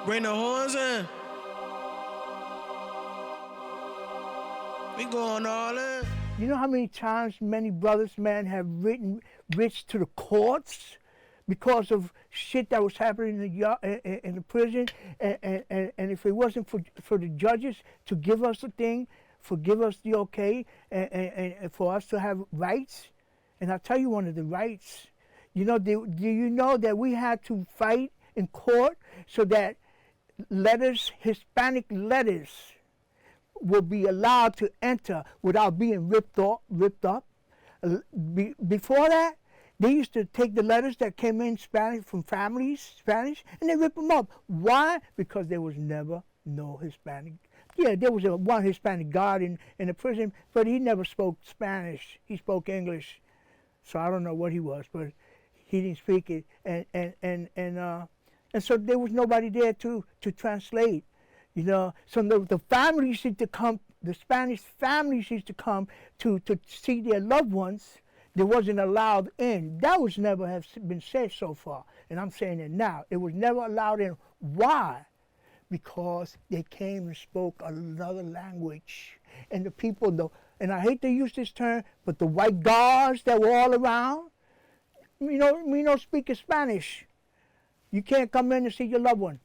Bring the horns in. We going all in. You know how many times many brothers, man, have written writs to the courts because of shit that was happening in the prison, and if it wasn't for the judges to give us the thing, give us the okay, and for us to have rights, and I'll tell you one of the rights, you know, do you know that we had to fight in court so that letters, Hispanic letters, will be allowed to enter without being ripped up. Before that, they used to take the letters that came in Spanish from families, Spanish, and they rip them up. Why? Because there was never no Hispanic. Yeah, there was one Hispanic guard in the prison, but he never spoke Spanish. He spoke English. So I don't know what he was, but he didn't speak it. And so there was nobody there to translate. You know, so the families used to come, the Spanish families used to come to see their loved ones. They wasn't allowed in. That was never have been said so far, and I'm saying it now. It was never allowed in. Why? Because they came and spoke another language. And the people, and I hate to use this term, but the white guards that were all around, we don't speak Spanish. You can't come in and see your loved one.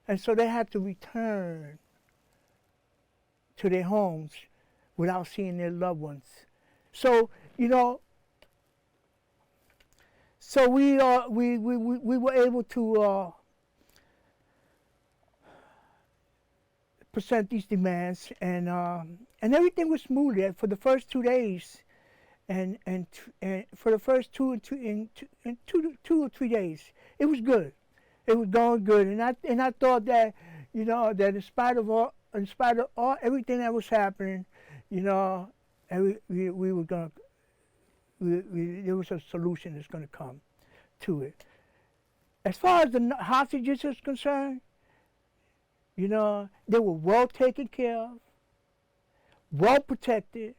And so they had to return to their homes without seeing their loved ones. So, you know, so we were able to present these demands, and everything was smooth for the first 2 days, and for the first two or 3 days, it was good. It was going good, and I thought that, you know, that in spite of all everything that was happening, you know, we were gonna, there was a solution that's gonna come to it. As far as the hostages is concerned, you know, they were well taken care of, well protected.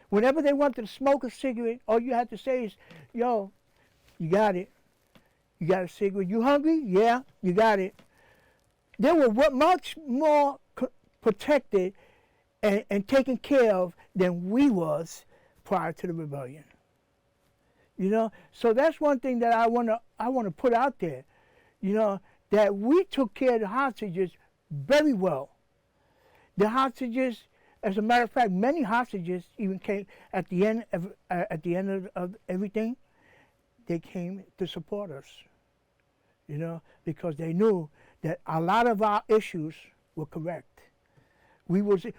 Whenever they wanted to smoke a cigarette, all you had to say is, "Yo, you got it. You got a cigarette. You hungry? Yeah, you got it." They were much more protected and taken care of than we was prior to the rebellion. You know, so that's one thing that I wanna put out there. You know, that we took care of the hostages very well. The hostages, as a matter of fact, many hostages even came at the end of everything. They came to support us. You know, because they knew that a lot of our issues were correct. We wasn't,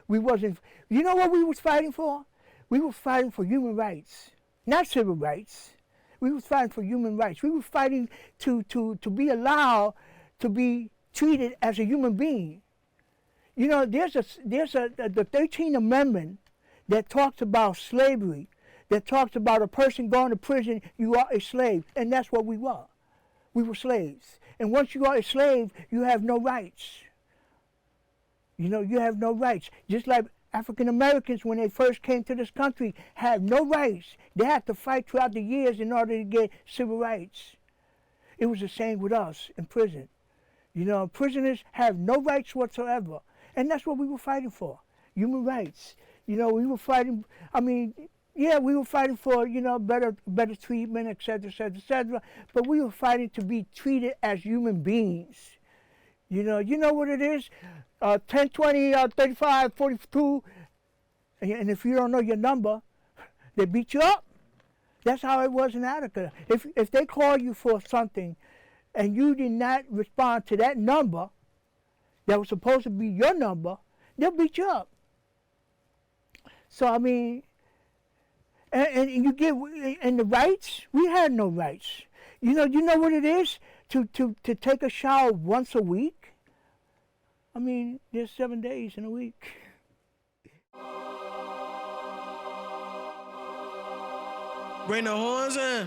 you know what we was fighting for? We were fighting for human rights, not civil rights. We were fighting for human rights. We were fighting to be allowed to be treated as a human being. You know, there's the 13th Amendment that talks about slavery, that talks about a person going to prison, you are a slave, and that's what we were. We were slaves. And once you are a slave, you have no rights. You know, you have no rights. Just like African Americans, when they first came to this country, had no rights. They had to fight throughout the years in order to get civil rights. It was the same with us in prison. You know, prisoners have no rights whatsoever. And that's what we were fighting for, human rights. You know, we were fighting, I mean, yeah, we were fighting for, you know, better treatment, et cetera, et cetera, et cetera. But we were fighting to be treated as human beings. You know what it is? 10, 20, 35, 42. And if you don't know your number, they beat you up. That's how it was in Attica. If they call you for something and you did not respond to that number that was supposed to be your number, they'll beat you up. So, I mean, and you get, and the rights, we had no rights. You know what it is to take a shower once a week? I mean, there's 7 days in a week. Bring the horns in.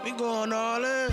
We going all in.